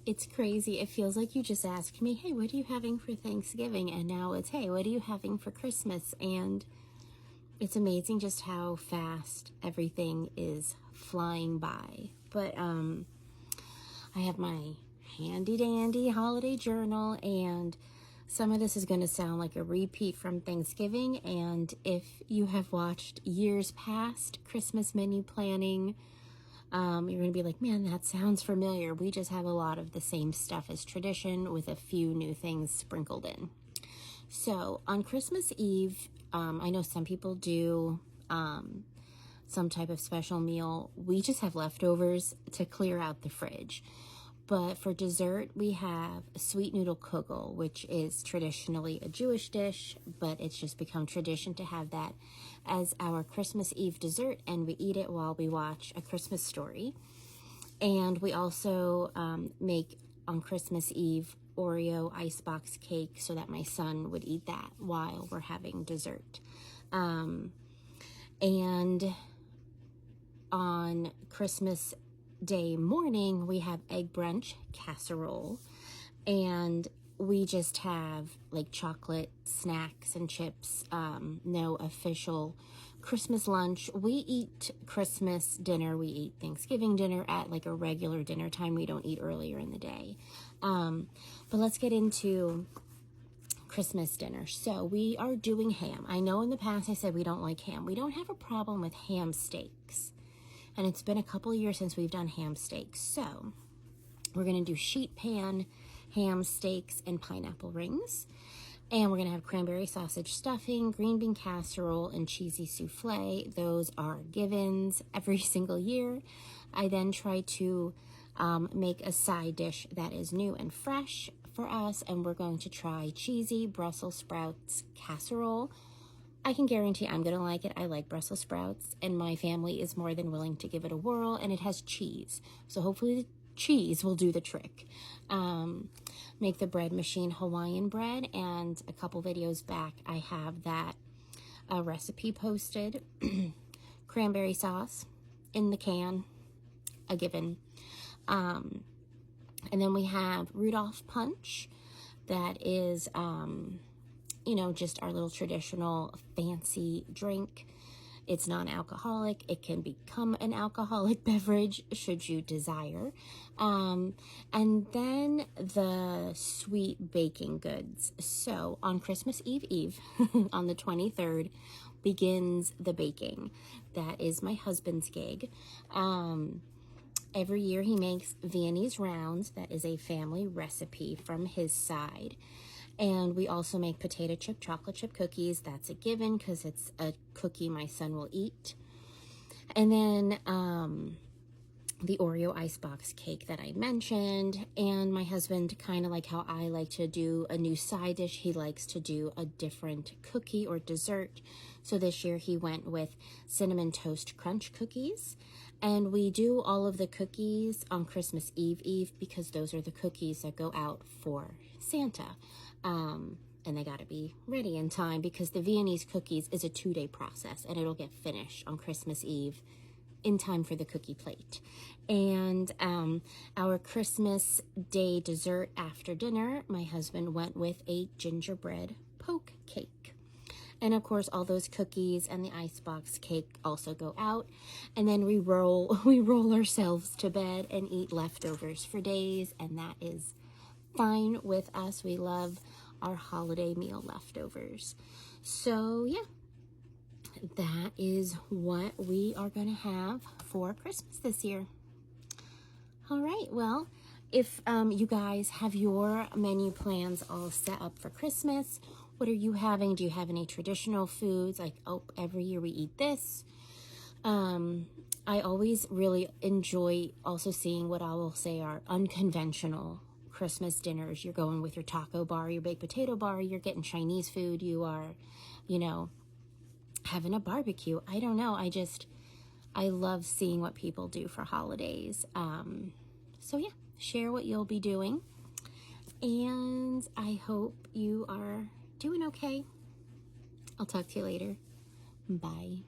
It's crazy. It feels like you just asked me, hey, what are you having for Thanksgiving? And now it's, hey, what are you having for Christmas? And it's amazing just how fast everything is flying by. But I have my handy dandy holiday journal, and some of this is going to sound like a repeat from Thanksgiving. And if you have watched years past Christmas menu planning, you're going to be like, man, that sounds familiar. We just have a lot of the same stuff as tradition with a few new things sprinkled in. So on Christmas Eve, I know some people do some type of special meal. We just have leftovers to clear out the fridge. But for dessert, we have a sweet noodle kugel, which is traditionally a Jewish dish, but it's just become tradition to have that as our Christmas Eve dessert, and we eat it while we watch A Christmas Story. And we also make on Christmas Eve Oreo icebox cake so that my son would eat that while we're having dessert. And on Christmas Day morning, we have egg brunch casserole, and we just have like chocolate snacks and chips. No official Christmas lunch. We eat Christmas dinner, we eat Thanksgiving dinner at like a regular dinner time. We don't eat earlier in the day. But let's get into Christmas dinner. So we are doing ham. I know in the past I said we don't like ham. We don't have a problem with ham steaks. And it's been a couple of years since we've done ham steaks. So we're going to do sheet pan ham steaks and pineapple rings. And we're going to have cranberry sausage stuffing, green bean casserole, and cheesy souffle. Those are givens every single year. I then try to make a side dish that is new and fresh for us. And we're going to try cheesy Brussels sprouts casserole. I can guarantee I'm going to like it. I like Brussels sprouts, and my family is more than willing to give it a whirl, and it has cheese. So hopefully the cheese will do the trick. Make the bread machine Hawaiian bread, and a couple videos back I have that recipe posted. Cranberry sauce in the can, a given. And then we have Rudolph Punch. That is you know, just our little traditional fancy drink. It's non-alcoholic. It can become an alcoholic beverage should you desire. And then the sweet baking goods. So on Christmas Eve, on the 23rd, begins the baking. That is my husband's gig. Every year he makes Viennese rounds. That is a family recipe from his side. And we also make potato chip chocolate chip cookies. That's a given because it's a cookie my son will eat. And then the Oreo icebox cake that I mentioned. And my husband, kind of like how I like to do a new side dish, he likes to do a different cookie or dessert. So this year he went with cinnamon toast crunch cookies. And we do all of the cookies on Christmas Eve because those are the cookies that go out for Santa. And they got to be ready in time because the Viennese cookies is a 2-day process, and it'll get finished on Christmas Eve in time for the cookie plate. And our Christmas Day dessert after dinner, my husband went with a gingerbread poke cake. And of course, all those cookies and the icebox cake also go out. And then we roll ourselves to bed and eat leftovers for days, and that is fine with us. We love our holiday meal leftovers. So yeah, that is what we are going to have for Christmas this year. All right, well, if you guys have your menu plans all set up for Christmas, what are you having? Do you have any traditional foods like, oh, every year we eat this? I always really enjoy also seeing what I will say are unconventional Christmas dinners. You're going with your taco bar, your baked potato bar, you're getting Chinese food, you are, you know, having a barbecue. I don't know. I love seeing what people do for holidays. So yeah, share what you'll be doing. And I hope you are doing okay. I'll talk to you later. Bye.